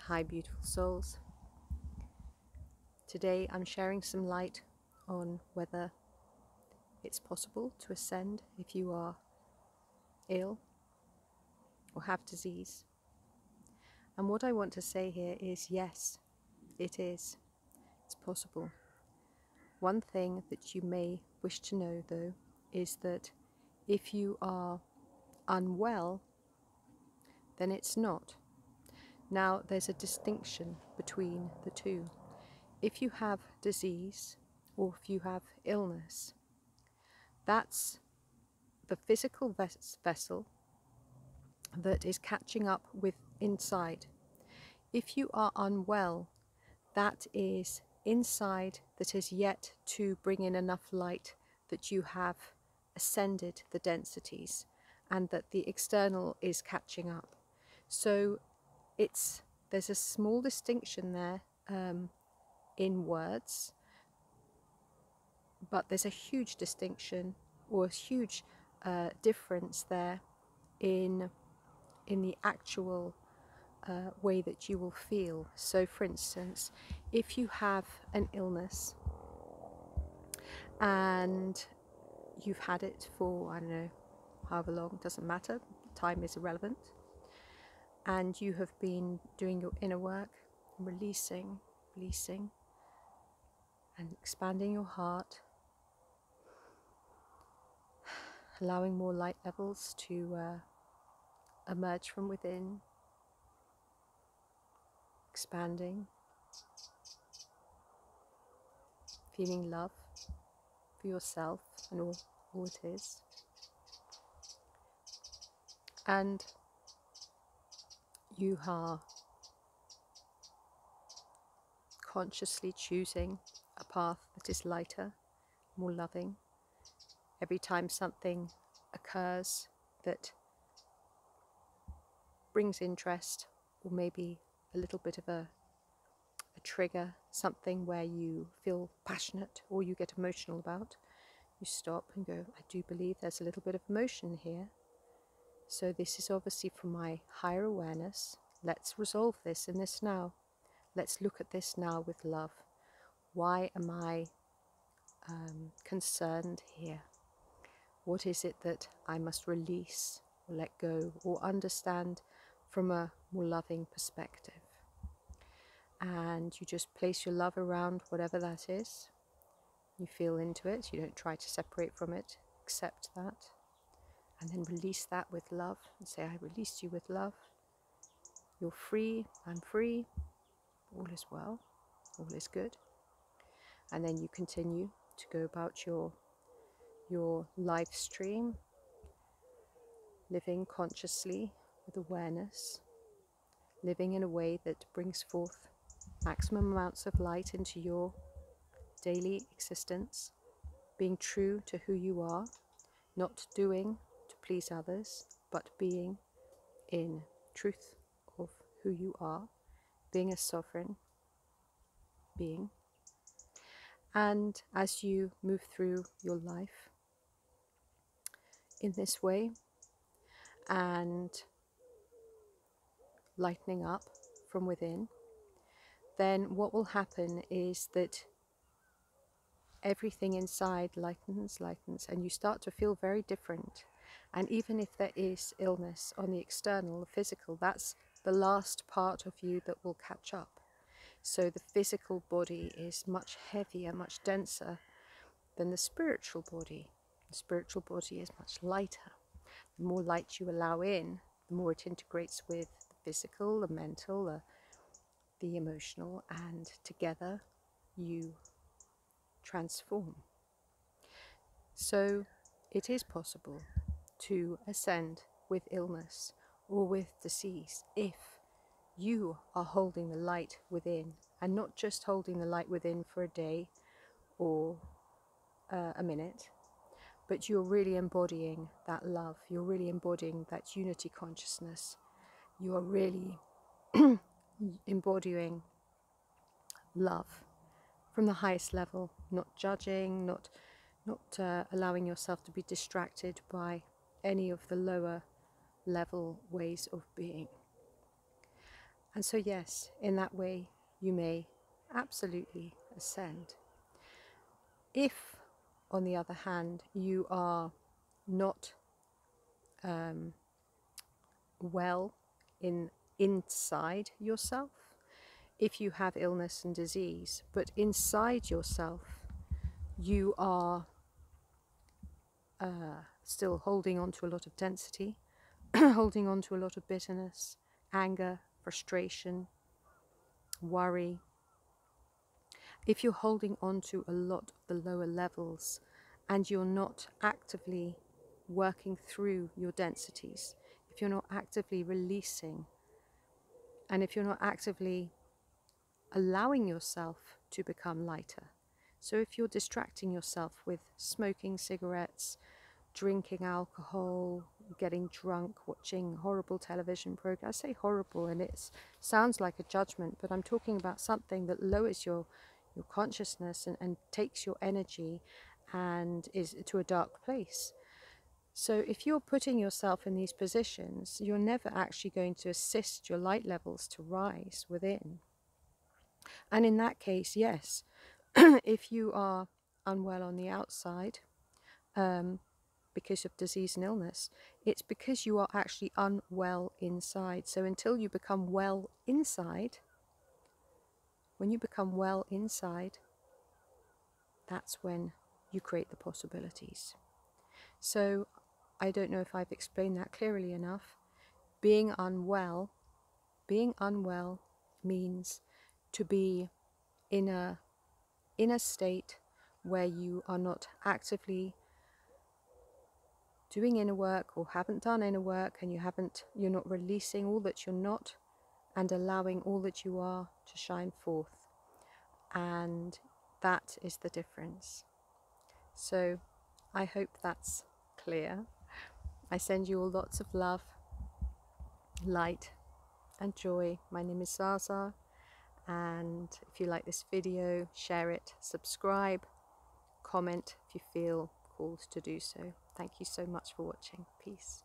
Hi beautiful souls. Today I'm sharing some light on whether it's possible to ascend if you are ill or have disease. And what I want to say here is yes, it is. It's possible. One thing that you may wish to know though is that if you are unwell, then it's not. Now there's a distinction between the two. If you have disease or if you have illness, that's the physical vessel that is catching up with inside. If you are unwell, that is inside that is yet to bring in enough light that you have ascended the densities and that the external is catching up. So there's a small distinction there in words, but there's a huge distinction or a huge difference there in the actual way that you will feel. So for instance, if you have an illness and you've had it for, I don't know, however long, doesn't matter, time is irrelevant, and you have been doing your inner work, releasing and expanding your heart, allowing more light levels to emerge from within, expanding, feeling love for yourself and all it is. And you are consciously choosing a path that is lighter, more loving. Every time something occurs that brings interest, or maybe a little bit of a trigger, something where you feel passionate or you get emotional about, you stop and go, I do believe there's a little bit of emotion here. So this is obviously from my higher awareness. Let's resolve this in this now. Let's look at this now with love. Why am I concerned here? What is it that I must release or let go or understand from a more loving perspective? And you just place your love around whatever that is. You feel into it. You don't try to separate from it. Accept that. And then release that with love and say, I release you with love. You're free. I'm free. All is well. All is good. And then you continue to go about your live stream, living consciously with awareness, living in a way that brings forth maximum amounts of light into your daily existence, being true to who you are, not doing to please others, but being in truth of who you are, being a sovereign being. And as you move through your life in this way and lightening up from within, then what will happen is that everything inside lightens, and you start to feel very different. And even if there is illness on the external, the physical, that's the last part of you that will catch up. So the physical body is much heavier, much denser than the spiritual body. The spiritual body is much lighter. The more light you allow in, the more it integrates with the physical, the mental, the emotional, and together you transform. So it is possible to ascend with illness or with disease if you are holding the light within, and not just holding the light within for a day or a minute, but you're really embodying that love. You're really embodying that unity consciousness. You are really embodying love from the highest level, not judging, not allowing yourself to be distracted by any of the lower level ways of being. And so yes, in that way you may absolutely ascend. If, on the other hand, you are not well inside yourself, if you have illness and disease, but inside yourself you are still holding on to a lot of density, holding on to a lot of bitterness, anger, frustration, worry, if you're holding on to a lot of the lower levels and you're not actively working through your densities, if you're not actively releasing, and if you're not actively allowing yourself to become lighter. So if you're distracting yourself with smoking cigarettes, drinking alcohol, getting drunk, watching horrible television programs. I say horrible and it sounds like a judgment, but I'm talking about something that lowers your consciousness and takes your energy and is to a dark place. So if you're putting yourself in these positions, you're never actually going to assist your light levels to rise within. And in that case, yes, if you are unwell on the outside, because of disease and illness, it's because you are actually unwell inside. So until you become well inside, when you become well inside, that's when you create the possibilities. So I don't know if I've explained that clearly enough. Being unwell means to be in a state where you are not actively doing inner work or haven't done inner work, and you're not releasing all that you're not and allowing all that you are to shine forth. And that is the difference. So I hope that's clear. I send you all lots of love, light and joy. My name is Zaza, and if you like this video, share it, subscribe, comment if you feel called to do so. Thank you so much for watching. Peace.